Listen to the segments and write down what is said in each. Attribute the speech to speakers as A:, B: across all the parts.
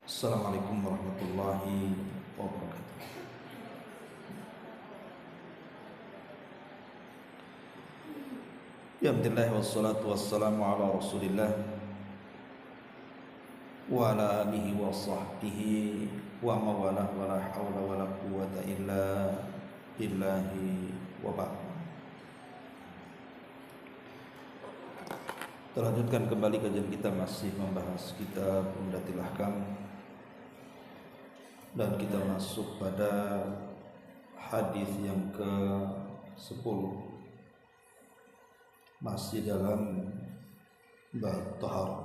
A: Assalamualaikum warahmatullahi wabarakatuh. Alhamdulillah wassalatu wassalamu ala Rasulillah wa ala alihi wa sahbihi wa mawalah wa la hawla wa la quwwata illa billahi wa ba'd. Terlanjutkan kembali kajian kita, masih membahas kitab Umdatul Ahkam, dan kita masuk pada hadis yang ke-10, masih dalam bab taharah.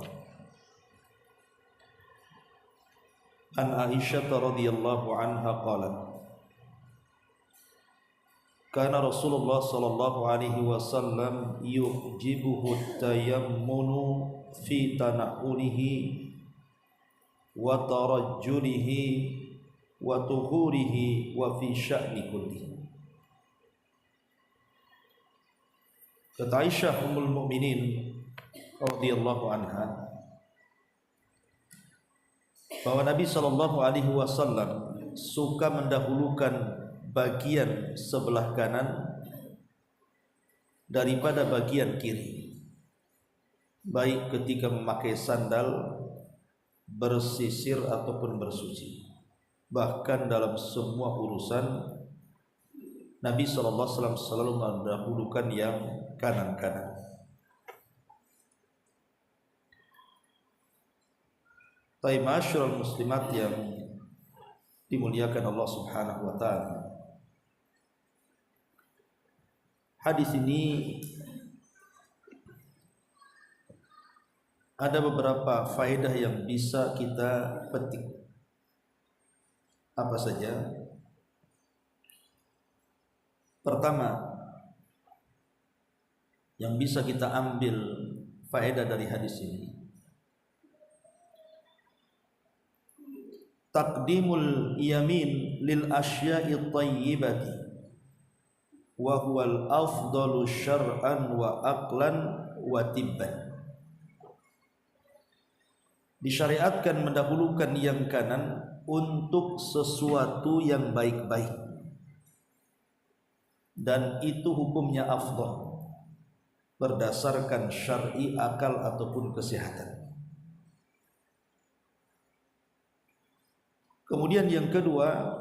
A: An Aisyah radhiyallahu anha qalat, kana Rasulullah sallallahu alaihi wasallam yujibuhu tayammunu fi tana'ulihi wa tarajjulihi wa tuhurihi wa fi sya'ni kullihi. Kata Aisyah ummul mukminin radhiyallahu anha bahwa Nabi sallallahu alaihi wasallam suka mendahulukan bagian sebelah kanan daripada bagian kiri, baik ketika memakai sandal, bersisir ataupun bersuci. Bahkan dalam semua urusan Nabi SAW selalu mendahulukan yang kanan-kanan. Ma'asyiral muslimat yang dimuliakan Allah Subhanahu wa taala, hadis ini ada beberapa faedah yang bisa kita petik. Apa saja? Pertama, yang bisa kita ambil faedah dari hadis ini, taqdimul yamin lil asya'i thayyibati wa huwal afdalu syar'an wa aqlan wa tibban. Disyariatkan mendahulukan yang kanan untuk sesuatu yang baik-baik, dan itu hukumnya afdal berdasarkan syar'i, akal ataupun kesehatan. Kemudian yang kedua,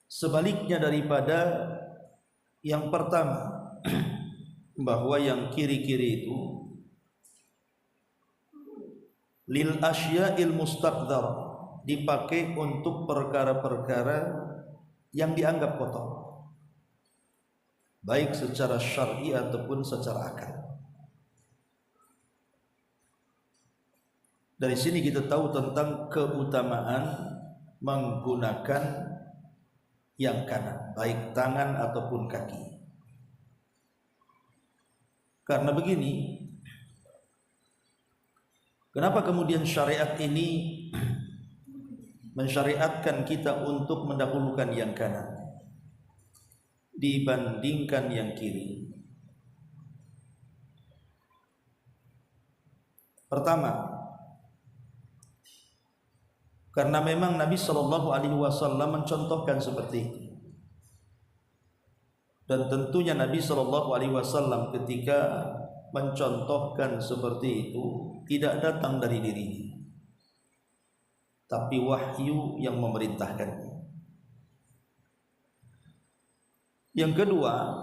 A: sebaliknya daripada yang pertama, bahwa yang kiri-kiri itu lil asya'il mustaqdar, dipakai untuk perkara-perkara yang dianggap kotor, baik secara syar'i ataupun secara akal. Dari sini kita tahu tentang keutamaan menggunakan yang kanan, baik tangan ataupun kaki. Karena begini, kenapa kemudian syariat ini mensyariatkan kita untuk mendahulukan yang kanan dibandingkan yang kiri? Pertama, karena memang Nabi Shallallahu Alaihi Wasallam mencontohkan seperti itu, dan tentunya Nabi Shallallahu Alaihi Wasallam ketika mencontohkan seperti itu tidak datang dari dirinya, tapi wahyu yang memerintahkannya. Yang kedua,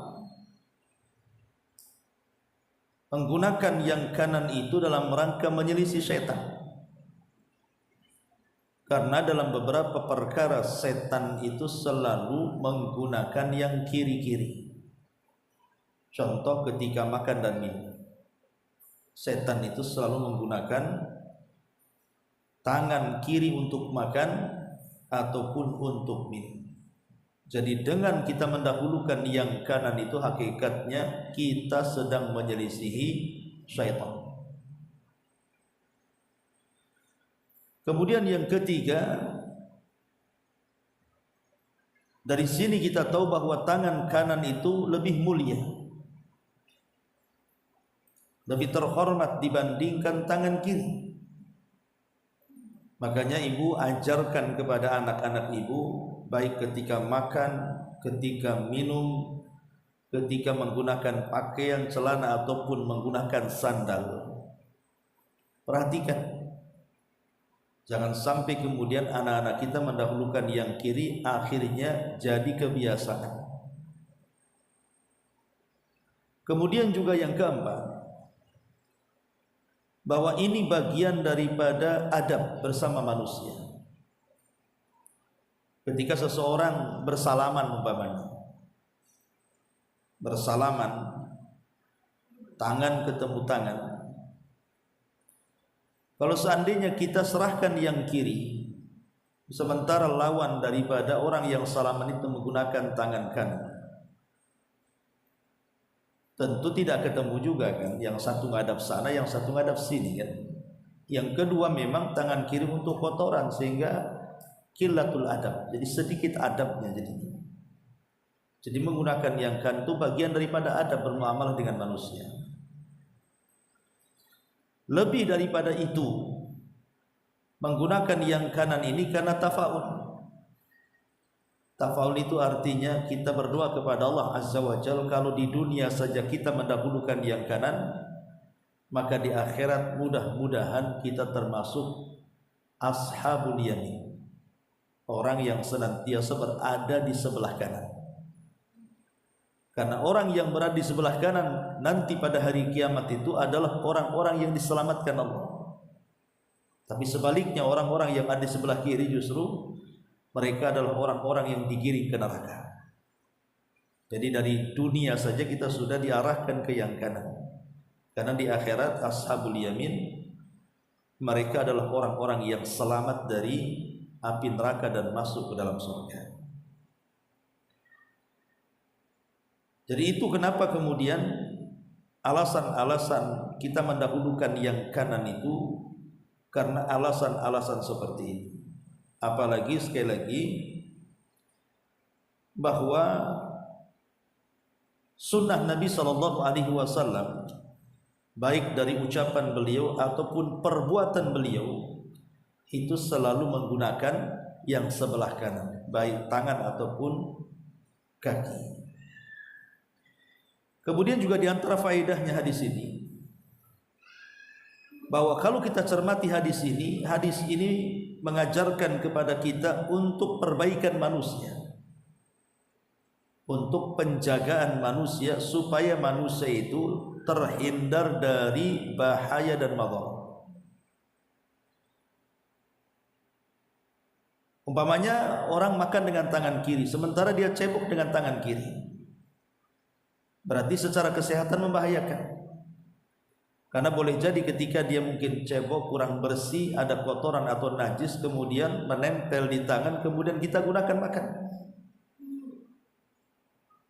A: menggunakan yang kanan itu dalam rangka menyelisih setan. Karena dalam beberapa perkara setan itu selalu menggunakan yang kiri-kiri. Contoh ketika makan dan minum, setan itu selalu menggunakan tangan kiri untuk makan ataupun untuk minum. Jadi dengan kita mendahulukan yang kanan itu, hakikatnya kita sedang menyelisihi syaitan. Kemudian yang ketiga, dari sini kita tahu bahwa tangan kanan itu lebih mulia, lebih terhormat dibandingkan tangan kiri. Makanya ibu ajarkan kepada anak-anak ibu, baik ketika makan, ketika minum, ketika menggunakan pakaian, celana ataupun menggunakan sandal. Perhatikan, jangan sampai kemudian anak-anak kita mendahulukan yang kiri, akhirnya jadi kebiasaan. Kemudian juga yang keempat, bahwa ini bagian daripada adab bersama manusia. Ketika seseorang bersalaman umpamanya, bersalaman, tangan ketemu tangan, kalau seandainya kita serahkan yang kiri, sementara lawan daripada orang yang salaman itu menggunakan tangan kanan, tentu tidak ketemu juga kan, yang satu ngadap sana, yang satu ngadap sini kan. Yang kedua memang tangan kiri untuk kotoran, sehingga qillatul adab, jadi sedikit adabnya jadinya. Jadi menggunakan yang kanan itu bagian daripada adab bermuamalah dengan manusia. Lebih daripada itu, menggunakan yang kanan ini karena tafaul. Tafaul itu artinya kita berdoa kepada Allah Azza wa Jalla, kalau di dunia saja kita mendahulukan yang kanan, maka di akhirat mudah-mudahan kita termasuk ashabul yamin, orang yang senantiasa berada di sebelah kanan. Karena orang yang berada di sebelah kanan nanti pada hari kiamat itu adalah orang-orang yang diselamatkan Allah. Tapi sebaliknya, orang-orang yang ada di sebelah kiri justru mereka adalah orang-orang yang digiring ke neraka. Jadi dari dunia saja kita sudah diarahkan ke yang kanan. Karena di akhirat ashabul yamin, mereka adalah orang-orang yang selamat dari api neraka dan masuk ke dalam surga. Jadi itu kenapa kemudian alasan-alasan kita mendahulukan yang kanan itu, karena alasan-alasan seperti ini. Apalagi sekali lagi bahwa sunnah Nabi SAW, baik dari ucapan beliau ataupun perbuatan beliau, itu selalu menggunakan yang sebelah kanan, baik tangan ataupun kaki. Kemudian juga diantara faedahnya hadis ini, bahwa kalau kita cermati hadis ini mengajarkan kepada kita untuk perbaikan manusia, untuk penjagaan manusia, supaya manusia itu terhindar dari bahaya dan madharat. Umpamanya orang makan dengan tangan kiri, sementara dia cebok dengan tangan kiri, berarti secara kesehatan membahayakan. Karena boleh jadi ketika dia mungkin cebok kurang bersih, ada kotoran atau najis, kemudian menempel di tangan, kemudian kita gunakan makan.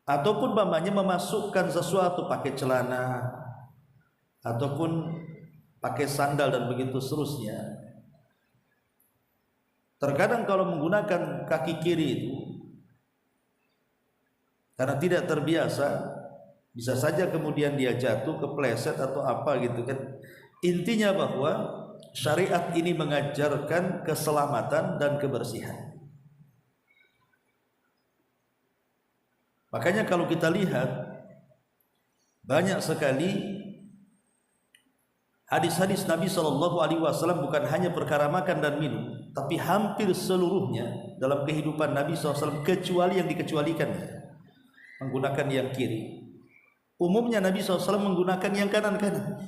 A: Ataupun umpamanya memasukkan sesuatu, pakai celana ataupun pakai sandal dan begitu seterusnya. Terkadang kalau menggunakan kaki kiri itu, karena tidak terbiasa, bisa saja kemudian dia jatuh, kepleset atau apa gitu kan. Intinya bahwa syariat ini mengajarkan keselamatan dan kebersihan. Makanya kalau kita lihat banyak sekali hadis-hadis Nabi SAW, bukan hanya perkara makan dan minum, tapi hampir seluruhnya dalam kehidupan Nabi SAW, kecuali yang dikecualikan, menggunakan yang kiri. Umumnya Nabi SAW menggunakan yang kanan-kanan.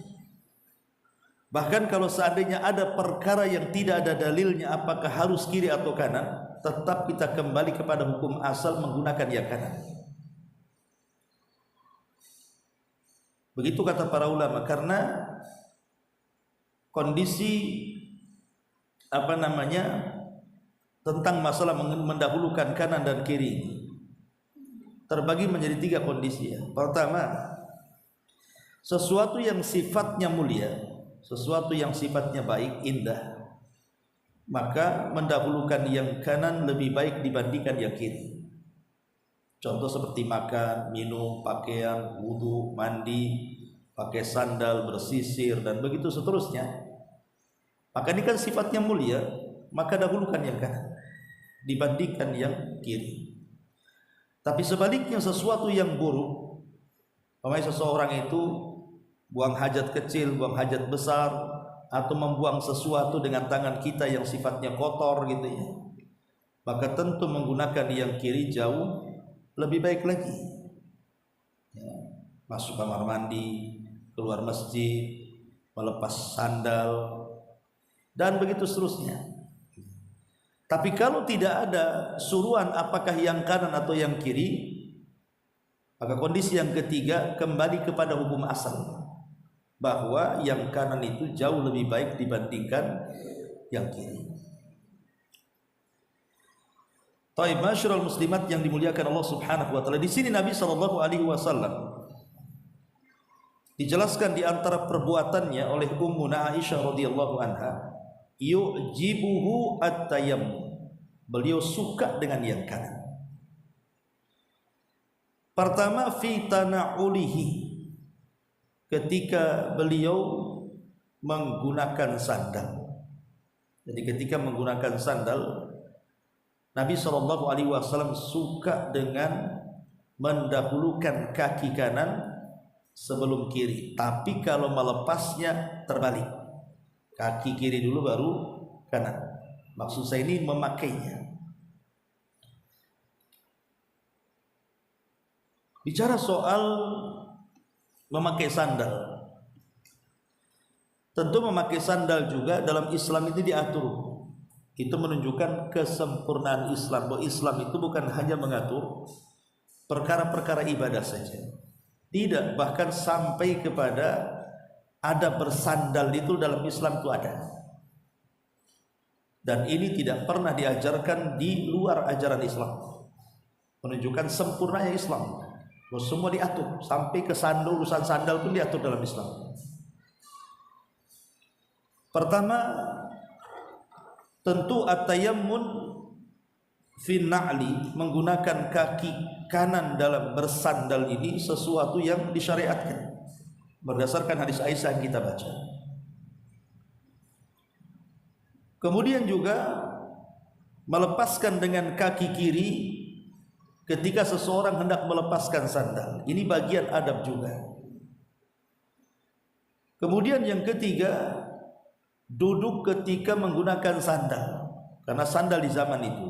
A: Bahkan kalau seandainya ada perkara yang tidak ada dalilnya, apakah harus kiri atau kanan, tetap kita kembali kepada hukum asal menggunakan yang kanan. Begitu kata para ulama, karena kondisi tentang masalah mendahulukan kanan dan kiri terbagi menjadi 3 kondisi ya. Pertama, sesuatu yang sifatnya mulia, sesuatu yang sifatnya baik, indah, maka mendahulukan yang kanan lebih baik dibandingkan yang kiri. Contoh seperti makan, minum, pakaian, wudu, mandi, pakai sandal, bersisir dan begitu seterusnya. Maka ini kan sifatnya mulia, maka dahulukan yang kanan dibandingkan yang kiri. Tapi sebaliknya sesuatu yang buruk, umpamanya seseorang itu buang hajat kecil, buang hajat besar, atau membuang sesuatu dengan tangan kita yang sifatnya kotor gitu ya, maka tentu menggunakan yang kiri jauh lebih baik lagi. Ya, masuk kamar mandi, keluar masjid, melepas sandal, dan begitu seterusnya. Tapi kalau tidak ada suruhan apakah yang kanan atau yang kiri, maka kondisi yang ketiga kembali kepada hukum asal, bahwa yang kanan itu jauh lebih baik dibandingkan yang kiri. Taib, masyarul muslimat yang dimuliakan Allah Subhanahu wa taala. Di sini Nabi sallallahu alaihi wasallam dijelaskan di antara perbuatannya oleh Ummuna Aisyah radhiyallahu anha, yu'jibuhu at-tayammum. Beliau suka dengan yang kanan. Pertama, fi tana'ulihi, ketika beliau menggunakan sandal. Jadi ketika menggunakan sandal, Nabi SAW suka dengan mendahulukan kaki kanan sebelum kiri. Tapi kalau melepasnya terbalik, kaki kiri dulu baru kanan. Maksud saya ini memakainya. Bicara soal memakai sandal, tentu memakai sandal juga dalam Islam itu diatur. Itu menunjukkan kesempurnaan Islam, bahwa Islam itu bukan hanya mengatur perkara-perkara ibadah saja. Tidak, bahkan sampai kepada adab bersandal itu dalam Islam itu ada. Dan ini tidak pernah diajarkan di luar ajaran Islam. Menunjukkan sempurnanya Islam. Bahwa semua diatur, sampai ke sandal, urusan sandal pun diatur dalam Islam. Pertama, tentu at-tayammun fi na'li, menggunakan kaki kanan dalam bersandal ini sesuatu yang disyariatkan berdasarkan hadis Aisyah yang kita baca. Kemudian juga melepaskan dengan kaki kiri ketika seseorang hendak melepaskan sandal. Ini bagian adab juga. Kemudian yang ketiga, duduk ketika menggunakan sandal. Karena sandal di zaman itu,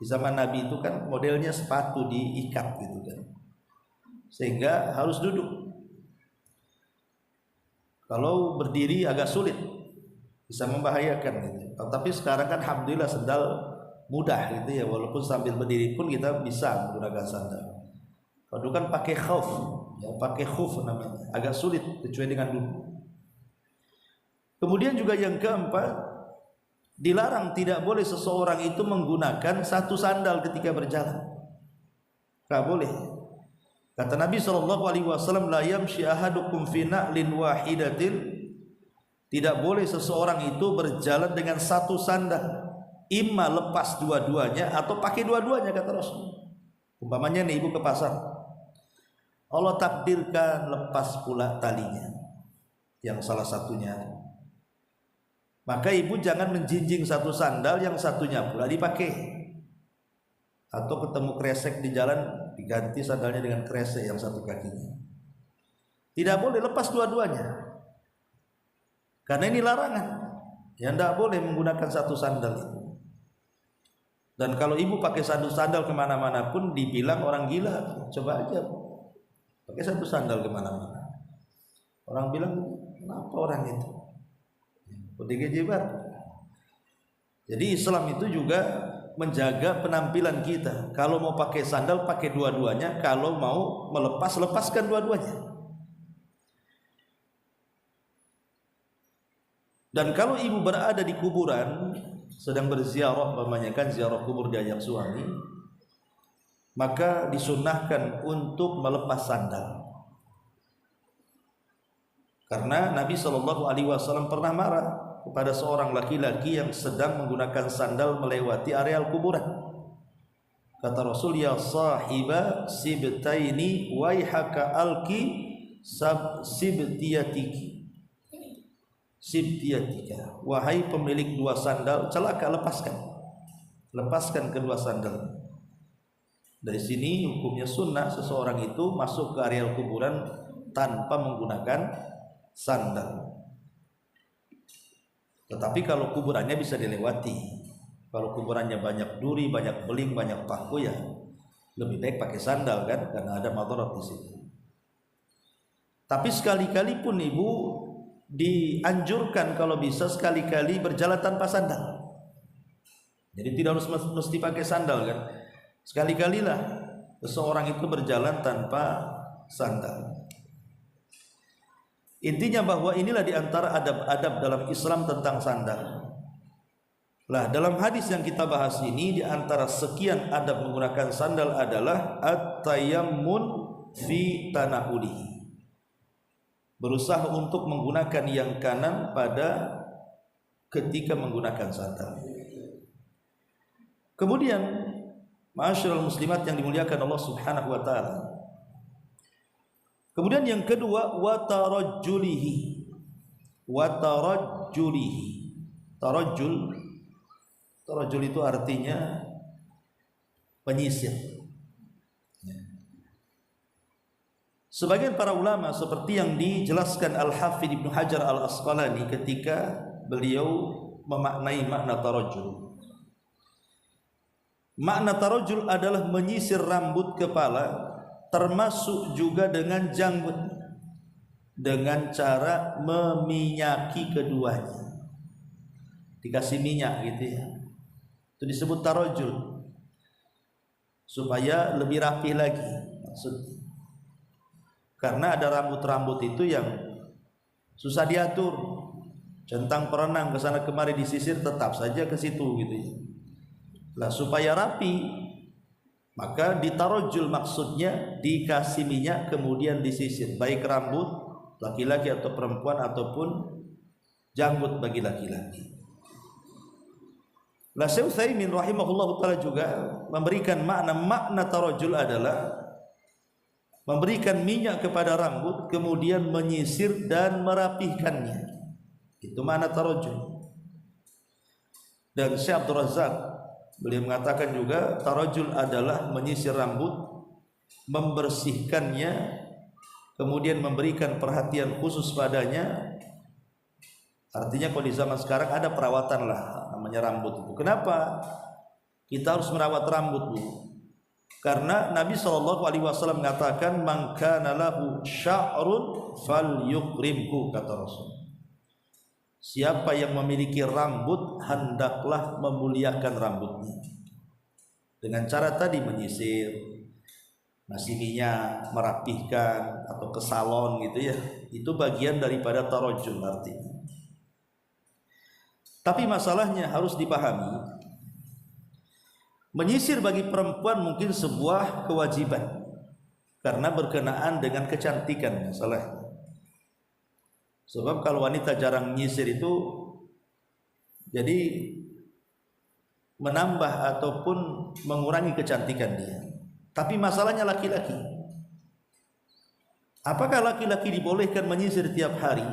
A: di zaman Nabi itu kan modelnya sepatu diikat gitu kan, sehingga harus duduk. Kalau berdiri agak sulit, bisa membahayakan gitu. Tapi sekarang kan alhamdulillah sandal mudah gitu ya, walaupun sambil berdiri pun kita bisa menggunakan sandal. Kalau kan pakai khuf, ya pakai khuf namanya, agak sulit kecuali dengan duduk. Kemudian juga yang keempat, dilarang, tidak boleh seseorang itu menggunakan satu sandal ketika berjalan. Tak boleh. Kata Nabi SAW, la yamshi ahadukum fi na'lin wahidatin. Tidak boleh seseorang itu berjalan dengan satu sandal, imma lepas dua-duanya atau pakai dua-duanya, kata Rasul. Umpamanya nih ibu ke pasar, Allah takdirkan lepas pula talinya yang salah satunya, maka ibu jangan menjinjing satu sandal, yang satunya pula dipakai. Atau ketemu kresek di jalan, diganti sandalnya dengan kresek yang satu kakinya. Tidak boleh lepas dua-duanya, karena ini larangan. Ya, tidak boleh menggunakan satu sandal itu. Dan kalau ibu pakai satu sandal kemana-mana pun dibilang orang gila. Coba aja pakai satu sandal kemana-mana, orang bilang kenapa orang itu jibat. Jadi Islam itu juga menjaga penampilan kita. Kalau mau pakai sandal pakai dua-duanya, kalau mau melepas lepaskan dua-duanya. Dan kalau ibu berada di kuburan sedang berziarah, memanjakan ziarah kubur diajak suami, maka disunnahkan untuk melepas sandal. Karena Nabi SAW pernah marah kepada seorang laki-laki yang sedang menggunakan sandal melewati areal kuburan. Kata Rasul, ya sahiba sibtaini waihaka alki sibtiyatiki. sibtiyatika, wahai pemilik dua sandal, celaka, lepaskan kedua sandal. Dari sini hukumnya sunnah seseorang itu masuk ke area kuburan tanpa menggunakan sandal. Tetapi kalau kuburannya bisa dilewati, kalau kuburannya banyak duri, banyak beling, banyak paku, ya lebih baik pakai sandal kan, karena ada madarat di situ. Tapi sekali-kali pun ibu dianjurkan kalau bisa sekali-kali berjalan tanpa sandal. Jadi tidak harus mesti pakai sandal kan. Sekali-kalilah seseorang itu berjalan tanpa sandal. Intinya bahwa inilah diantara adab-adab dalam Islam tentang sandal. Lah dalam hadis yang kita bahas ini, diantara sekian adab menggunakan sandal adalah at-tayammun fi tanaulihi, berusaha untuk menggunakan yang kanan pada ketika menggunakan sandal. Kemudian ma'asyiral muslimat yang dimuliakan Allah Subhanahu wa taala, kemudian yang kedua watarajjulihi. Tarajjul itu artinya penyisir. Sebagian para ulama seperti yang dijelaskan Al-Hafidz Ibnu Hajar Al-Asqalani ketika beliau memaknai makna tarajjul. Makna tarajjul adalah menyisir rambut kepala, termasuk juga dengan janggut, dengan cara meminyaki keduanya. Dikasih minyak gitu ya. Itu disebut tarajjul. Supaya lebih rapi lagi maksudnya. Karena ada rambut-rambut itu yang susah diatur, centang perenang ke sana kemari disisir tetap saja ke situ gitu ya. Lah supaya rapi, maka ditarajjul maksudnya dikasih minyak kemudian disisir, baik rambut laki-laki atau perempuan ataupun janggut bagi laki-laki. Lah Syekh Utsaimin rahimahullahu taala juga memberikan makna tarajjul adalah memberikan minyak kepada rambut kemudian menyisir dan merapihkannya. Itu makna tarajjul. Dan Syekh Abdul Razak beliau mengatakan juga tarajjul adalah menyisir rambut, membersihkannya, kemudian memberikan perhatian khusus padanya. Artinya kalau di zaman sekarang ada perawatan lah namanya rambut itu. Kenapa kita harus merawat rambut Bu? Karena Nabi SAW mengatakan man kana lahu sya'run falyukrimhu, kata Rasul. Siapa yang memiliki rambut hendaklah memuliakan rambutnya. Dengan cara tadi menyisir, ngasih minyak, merapihkan atau ke salon gitu ya. Itu bagian daripada tarajjul artinya. Tapi masalahnya harus dipahami, menyisir bagi perempuan mungkin sebuah kewajiban karena berkenaan dengan kecantikan masalahnya. Sebab kalau wanita jarang menyisir itu jadi menambah ataupun mengurangi kecantikan dia. Tapi masalahnya laki-laki. Apakah laki-laki dibolehkan menyisir tiap hari?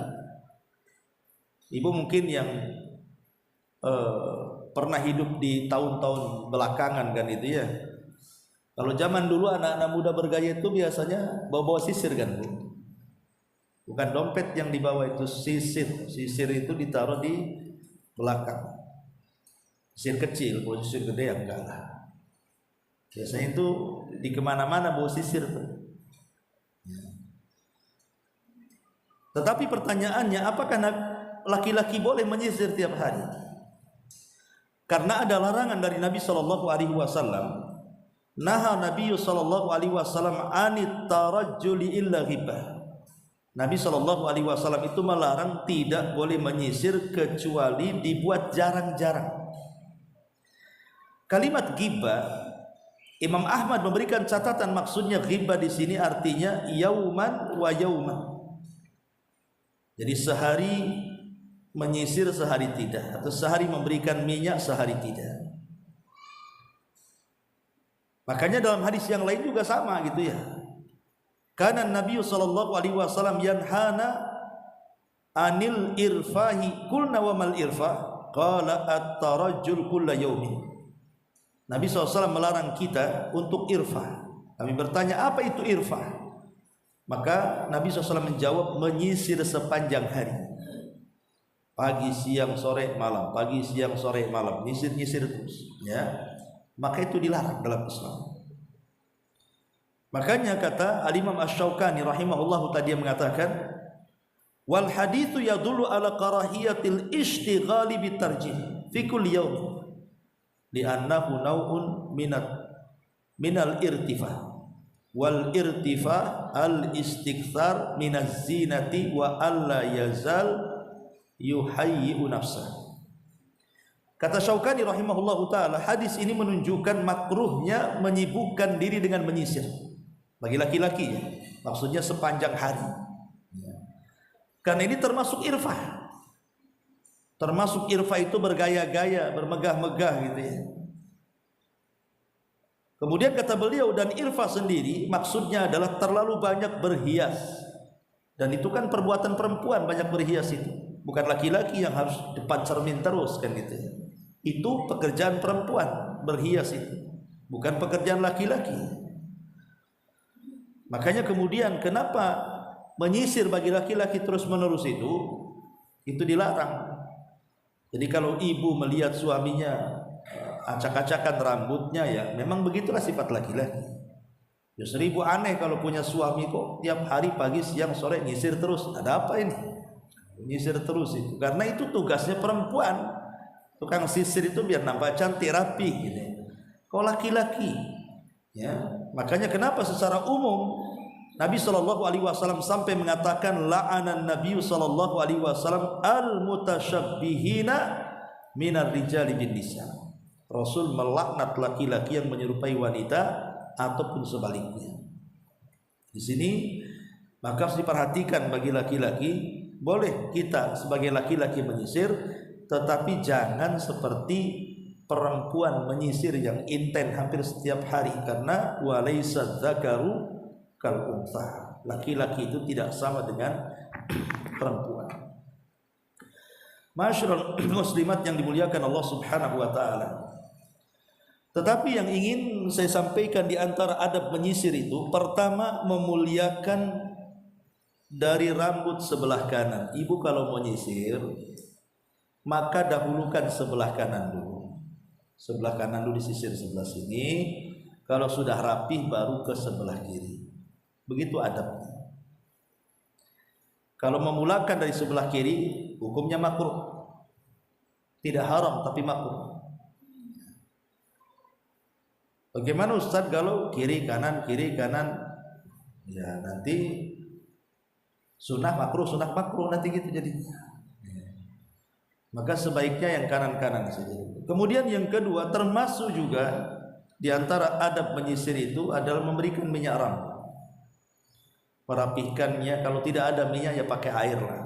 A: Ibu mungkin yang pernah hidup di tahun-tahun belakangan kan itu ya. Kalau zaman dulu anak-anak muda bergaya itu biasanya bawa sisir kan Bu. Bukan dompet yang dibawa, itu sisir. Sisir itu ditaruh di belakang. Sisir kecil, kalau sisir gede ya enggak lah. Biasanya itu di kemana-mana bawa sisir tuh. Tetapi pertanyaannya, apakah laki-laki boleh menyisir tiap hari? Karena ada larangan dari Nabi SAW. Naha Nabi SAW anit tarajjuli illa ghibah. Nabi SAW itu melarang tidak boleh menyisir kecuali dibuat jarang-jarang. Kalimat ghibah, Imam Ahmad memberikan catatan, maksudnya ghibah di sini artinya yauman wa yauman. Jadi sehari menyisir, sehari tidak, atau sehari memberikan minyak, sehari tidak. Makanya dalam hadis yang lain juga sama gitu ya. Karena Nabi SAW yanhana anil irfahi qulna wa mal irfah qala at-tarajjul kulla yaumin. Nabi SAW melarang kita untuk irfah. Kami bertanya apa itu irfah? Maka Nabi SAW menjawab menyisir sepanjang hari, pagi siang sore malam, pagi siang sore malam, nyisir terus ya. Maka itu dilarang dalam Islam. Makanya kata Al-Imam Asy-Syaukani rahimahullahu tadi yang mengatakan wal haditsu yadullu ala karahiyatil ishtighali bitarjih fi kulli yawm li'annahu naw'un minal irtifah wal irtifa al istikthar minaz zinati wa alla yazal yuhayyi'u nafsah. Kata Syaukani rahimahullahu taala, hadis ini menunjukkan makruhnya menyibukkan diri dengan menyisir bagi laki-laki ya. Maksudnya sepanjang hari ya. Karena ini termasuk irfah. Termasuk irfah itu bergaya-gaya, bermegah-megah gitu ya. Kemudian kata beliau, dan irfah sendiri maksudnya adalah terlalu banyak berhias. Dan itu kan perbuatan perempuan, banyak berhias itu. Bukan laki-laki yang harus depan cermin terus kan gitu ya. Itu pekerjaan perempuan, berhias itu. Bukan pekerjaan laki-laki. Makanya kemudian kenapa menyisir bagi laki-laki terus-menerus itu dilarang. Jadi kalau ibu melihat suaminya acak-acakan rambutnya ya memang begitulah sifat laki-laki. Ya seribu aneh kalau punya suami kok tiap hari pagi siang sore nyisir terus. Ada apa ini? Nyisir terus itu. Karena itu tugasnya perempuan. Tukang sisir itu biar nampak cantik rapi gitu. Kok laki-laki? Ya, makanya kenapa secara umum Nabi SAW sampai mengatakan la'anan Nabi SAW al-mutasyabbihina minar rijali bin nisa. Rasul melaknat laki-laki yang menyerupai wanita ataupun sebaliknya. Di sini maka harus diperhatikan bagi laki-laki, boleh kita sebagai laki-laki menyisir, tetapi jangan seperti perempuan menyisir yang intens hampir setiap hari, karena walaysa dzakaru kal untha. Laki-laki itu tidak sama dengan perempuan. Masyarul muslimat yang dimuliakan Allah Subhanahu wa taala. Tetapi yang ingin saya sampaikan di antara adab menyisir itu, pertama memuliakan dari rambut sebelah kanan. Ibu kalau menyisir, maka dahulukan sebelah kanan dulu. Sebelah kanan dulu disisir sebelah sini. Kalau sudah rapih baru ke sebelah kiri. Begitu adabnya. Kalau memulakan dari sebelah kiri, hukumnya makruh. Tidak haram tapi makruh. Bagaimana Ustaz kalau kiri kanan? Ya nanti sunnah makruh nanti gitu jadinya. Maka sebaiknya yang kanan-kanan saja. Kemudian yang kedua, termasuk juga di antara adab menyisir itu adalah memberikan minyak rambut. Merapihkannya, kalau tidak ada minyak ya pakai air lah.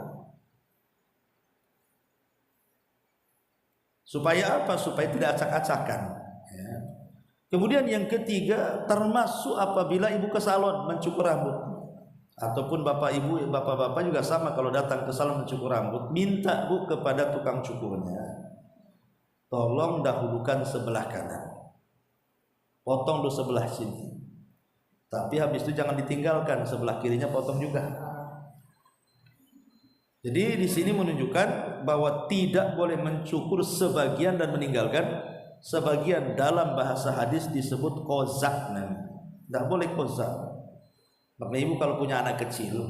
A: Supaya apa? Supaya tidak acak-acakan ya. Kemudian yang ketiga, termasuk apabila ibu ke salon mencukur rambut, ataupun bapak-bapak juga sama, kalau datang ke salon mencukur rambut, minta bu kepada tukang cukurnya, tolong dahulukan sebelah kanan, potong dulu sebelah sini, tapi habis itu jangan ditinggalkan, sebelah kirinya potong juga. Jadi di sini menunjukkan bahwa tidak boleh mencukur sebagian dan meninggalkan sebagian. Dalam bahasa hadis disebut kozak, tidak boleh kozak. Maka ibu kalau punya anak kecil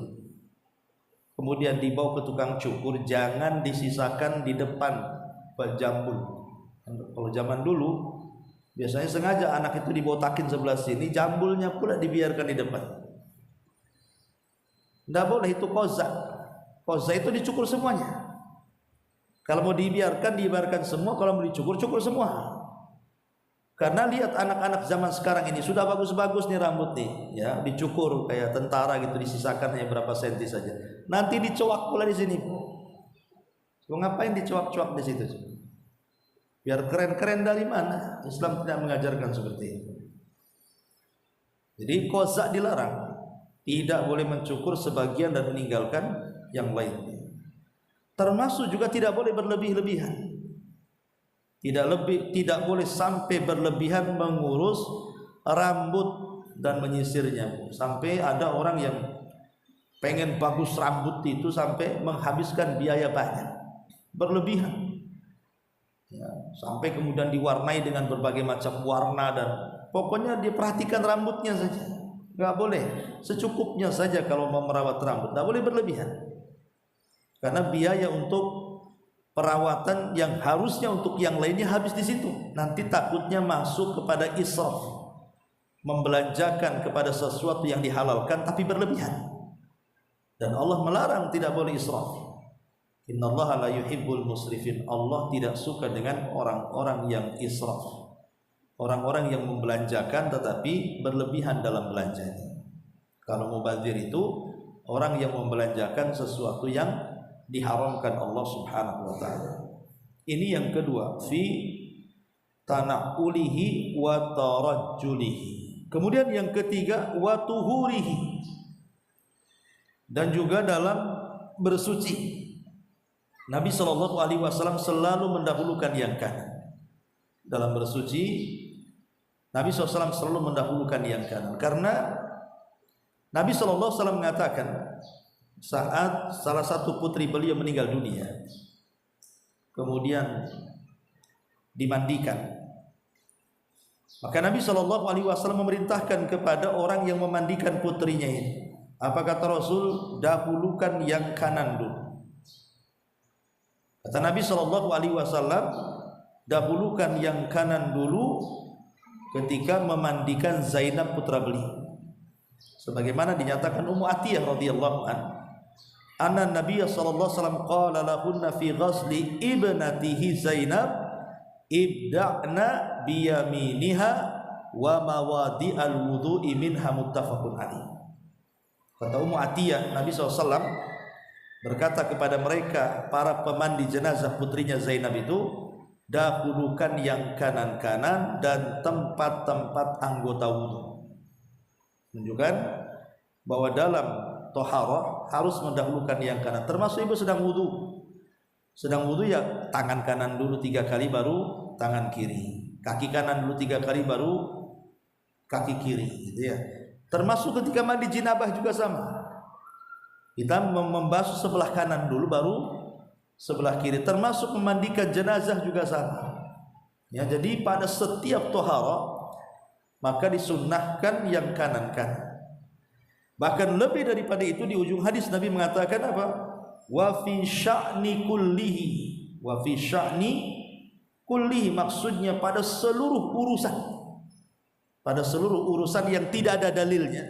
A: kemudian dibawa ke tukang cukur, jangan disisakan di depan jambul. Kalau zaman dulu biasanya sengaja anak itu dibotakin sebelah sini, jambulnya pula dibiarkan di depan. Tidak boleh, itu kozak. Kozak itu dicukur semuanya. Kalau mau dibiarkan semua, kalau mau dicukur semua. Karena lihat anak-anak zaman sekarang ini sudah bagus-bagus nih rambut nih, ya dicukur kayak tentara gitu, disisakan hanya berapa senti saja. Nanti dicuak pula di sini. Mau ngapain dicuak-cuak di situ? Biar keren-keren dari mana? Islam tidak mengajarkan seperti itu. Jadi kozak dilarang, tidak boleh mencukur sebagian dan meninggalkan yang lainnya. Termasuk juga tidak boleh berlebih-lebihan. Tidak boleh sampai berlebihan mengurus rambut dan menyisirnya. Sampai ada orang yang pengen bagus rambut itu sampai menghabiskan biaya banyak, berlebihan. Ya, sampai kemudian diwarnai dengan berbagai macam warna dan pokoknya dia perhatikan rambutnya saja. Nggak boleh, secukupnya saja kalau mau merawat rambut. Nggak boleh berlebihan. Karena biaya untuk perawatan yang harusnya untuk yang lainnya habis di situ. Nanti takutnya masuk kepada israf, membelanjakan kepada sesuatu yang dihalalkan tapi berlebihan. Dan Allah melarang tidak boleh israf. Innallaha la yuhibbul musrifin. Allah tidak suka dengan orang-orang yang israf. Orang-orang yang membelanjakan tetapi berlebihan dalam belanjanya. Kalau mubadzir itu orang yang membelanjakan sesuatu yang diharamkan Allah Subhanahu wa taala. Ini yang kedua, fi tanaulihi wa tarajjulihi. Kemudian yang ketiga, wa tuhurihi. Dan juga dalam bersuci. Nabi sallallahu alaihi wasallam selalu mendahulukan yang kanan. Dalam bersuci, Nabi SAW selalu mendahulukan yang kanan. Karena Nabi sallallahu alaihi wasallam mengatakan saat salah satu putri beliau meninggal dunia, kemudian dimandikan, maka Nabi SAW memerintahkan kepada orang yang memandikan putrinya ini, apa kata Rasul? Dahulukan yang kanan dulu. Kata Nabi SAW, dahulukan yang kanan dulu ketika memandikan Zainab putra beliau, sebagaimana dinyatakan Ummu Atiyah radhiyallahu anha. Anna Nabiy sallallahu alaihi wasallam qala lahunna fi ghasli ibnatihi Zainab ibda'na biyaminiha wa mawadi'al wudu'i minha muttafaqun alaih. Kata Ummu Atiyah, Nabi SAW berkata kepada mereka para pemandi jenazah putrinya Zainab itu, dahulukan yang kanan-kanan dan tempat-tempat anggota wudu. Menunjukkan bahwa dalam toharoh harus mendahulukan yang kanan. Termasuk ibu sedang wudu ya tangan kanan dulu 3 kali baru tangan kiri, kaki kanan dulu 3 kali baru kaki kiri, gitu ya. Termasuk ketika mandi jinabah juga sama, kita membasuh sebelah kanan dulu baru sebelah kiri. Termasuk memandikan jenazah juga sama ya. Jadi pada setiap toharoh maka disunnahkan yang kanan-kanan. Bahkan lebih daripada itu, di ujung hadis Nabi mengatakan apa? Wa fi sya'ni kullihi. Wa fi sya'ni kullihi, maksudnya pada seluruh urusan. Pada seluruh urusan yang tidak ada dalilnya,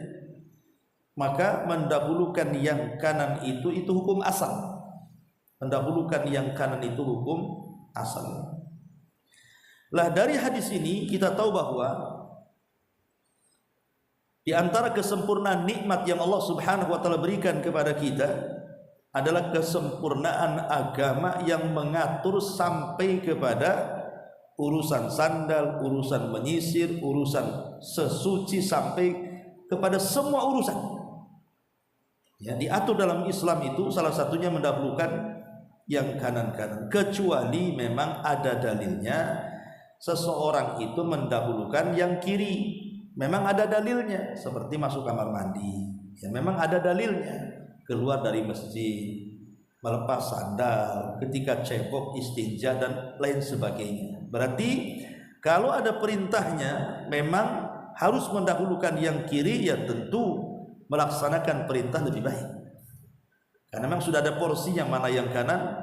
A: maka mendahulukan yang kanan itu hukum asal. Mendahulukan yang kanan itu hukum asal. Lah dari hadis ini kita tahu bahwa di antara kesempurnaan nikmat yang Allah Subhanahu wa taala berikan kepada kita adalah kesempurnaan agama yang mengatur sampai kepada urusan sandal, urusan menyisir, urusan sesuci, sampai kepada semua urusan. Ya, diatur dalam Islam itu salah satunya mendahulukan yang kanan-kanan, kecuali memang ada dalilnya seseorang itu mendahulukan yang kiri. Memang ada dalilnya, seperti masuk kamar mandi, ya memang ada dalilnya. Keluar dari masjid, melepas sandal, ketika cebok, istinja dan lain sebagainya. Berarti kalau ada perintahnya memang harus mendahulukan yang kiri, ya tentu melaksanakan perintah lebih baik. Karena memang sudah ada porsinya, mana yang kanan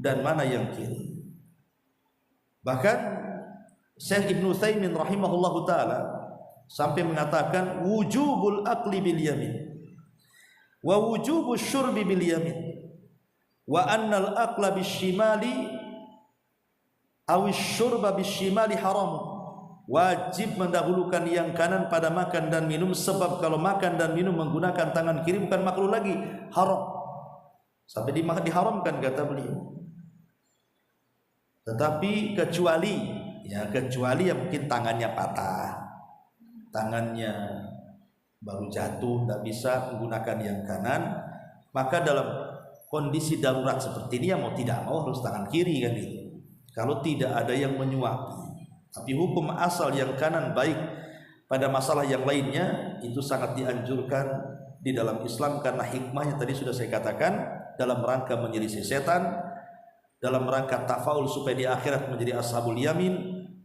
A: dan mana yang kiri. Bahkan Syekh Ibnu Utsaimin rahimahullahu taala sampai mengatakan wujubul akli bil yamin wa wujubus syurbi bil yamin wa annal akla bis shimali awis syurba bis shimali haram. Wajib mendahulukan yang kanan pada makan dan minum, sebab kalau makan dan minum menggunakan tangan kiri bukan makruh lagi, haram. Sampai diharamkan kata beliau. Tetapi kecuali yang mungkin tangannya patah, tangannya baru jatuh, tidak bisa menggunakan yang kanan, maka dalam kondisi darurat seperti ini ya mau tidak mau harus tangan kiri kan itu. Kalau tidak ada yang menyuapi. Tapi hukum asal yang kanan baik pada masalah yang lainnya itu sangat dianjurkan di dalam Islam karena hikmahnya tadi sudah saya katakan, dalam rangka menyelisih setan, dalam rangka tafaul supaya di akhirat menjadi ashabul yamin,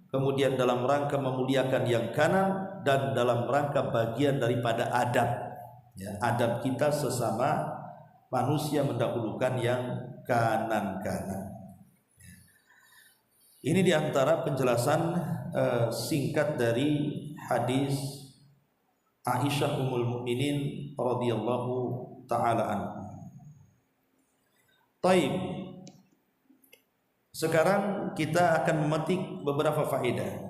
A: kemudian dalam rangka memuliakan yang kanan, dan dalam rangka bagian daripada adab ya, adab kita sesama manusia mendahulukan yang kanan-kanan. Ini diantara penjelasan singkat dari hadis Aisyah Ummul Mukminin radhiyallahu taala anha. Taib. Sekarang kita akan memetik beberapa faedah.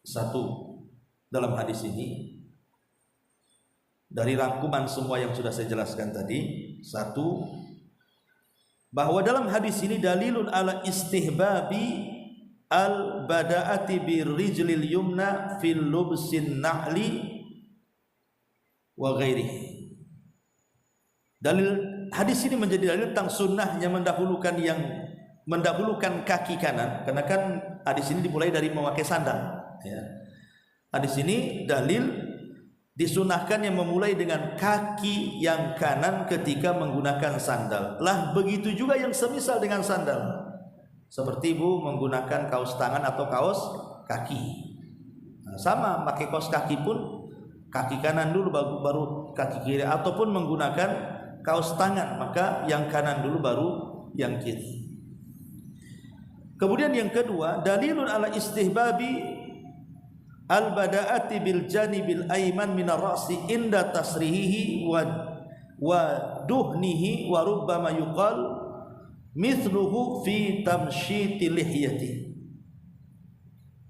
A: Satu, dalam hadis ini dari rangkuman semua yang sudah saya jelaskan tadi, satu, bahwa dalam hadis ini dalilun ala istihbabi al bada'ati birrijlil yumna fil lubsin na'li wa ghairihi. Dalil hadis ini menjadi dalil tentang sunnahnya mendahulukan kaki kanan, karena kan hadis ini dimulai dari memakai sandal ya. Hadis ini dalil disunahkan yang memulai dengan kaki yang kanan ketika menggunakan sandal. Lah begitu juga yang semisal dengan sandal, seperti ibu menggunakan kaos tangan atau kaos kaki. Nah, sama pakai kaos kaki pun kaki kanan dulu baru kaki kiri, ataupun menggunakan kaos tangan maka yang kanan dulu baru yang kiri. Kemudian yang kedua, dalilun ala istihbabi al-bada'ati bil janibil ayman minar ra'si inda tasrihihi wa duhnihi wa rubbama yuqal mithluhu fi tamshiti lihyati.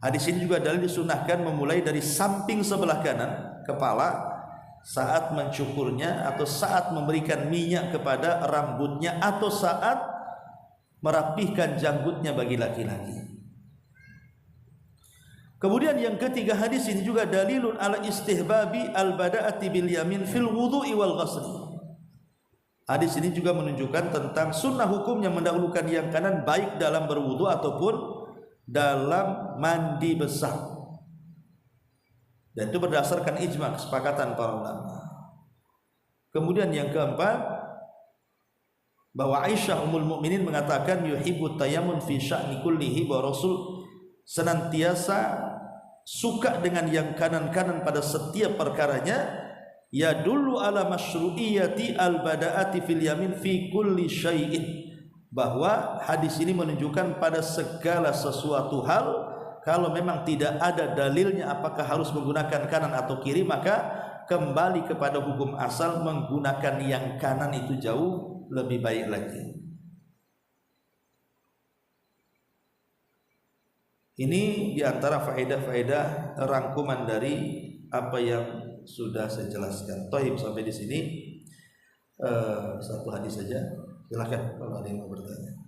A: Hadis ini juga dalil disunahkan memulai dari samping sebelah kanan kepala saat mencukurnya atau saat memberikan minyak kepada rambutnya atau saat merapihkan janggutnya bagi laki-laki. Kemudian yang ketiga, hadis ini juga dalilun ala istihbabi al-bada'ati bil yamin fil wudu'i wal ghusli. Hadis ini juga menunjukkan tentang sunnah hukumnya mendahulukan yang kanan baik dalam berwudu ataupun dalam mandi besar. Dan itu berdasarkan ijma, kesepakatan para ulama. Kemudian yang keempat, bahwa Aisyah Ummul Mukminin mengatakan yuhibbu tayammun fi sya'ni kullihi, bahwa Rasul senantiasa suka dengan yang kanan-kanan pada setiap perkaranya, ya dulu ala masyru'iyati al-bada'ati fil yamin fi kulli syai'in, bahwa hadis ini menunjukkan pada segala sesuatu hal kalau memang tidak ada dalilnya apakah harus menggunakan kanan atau kiri, maka kembali kepada hukum asal menggunakan yang kanan itu jauh lebih baik lagi. Ini diantara faedah-faedah rangkuman dari apa yang sudah saya jelaskan. Tohib, sampai di sini satu hadis saja. Silakan kalau ada yang mau bertanya.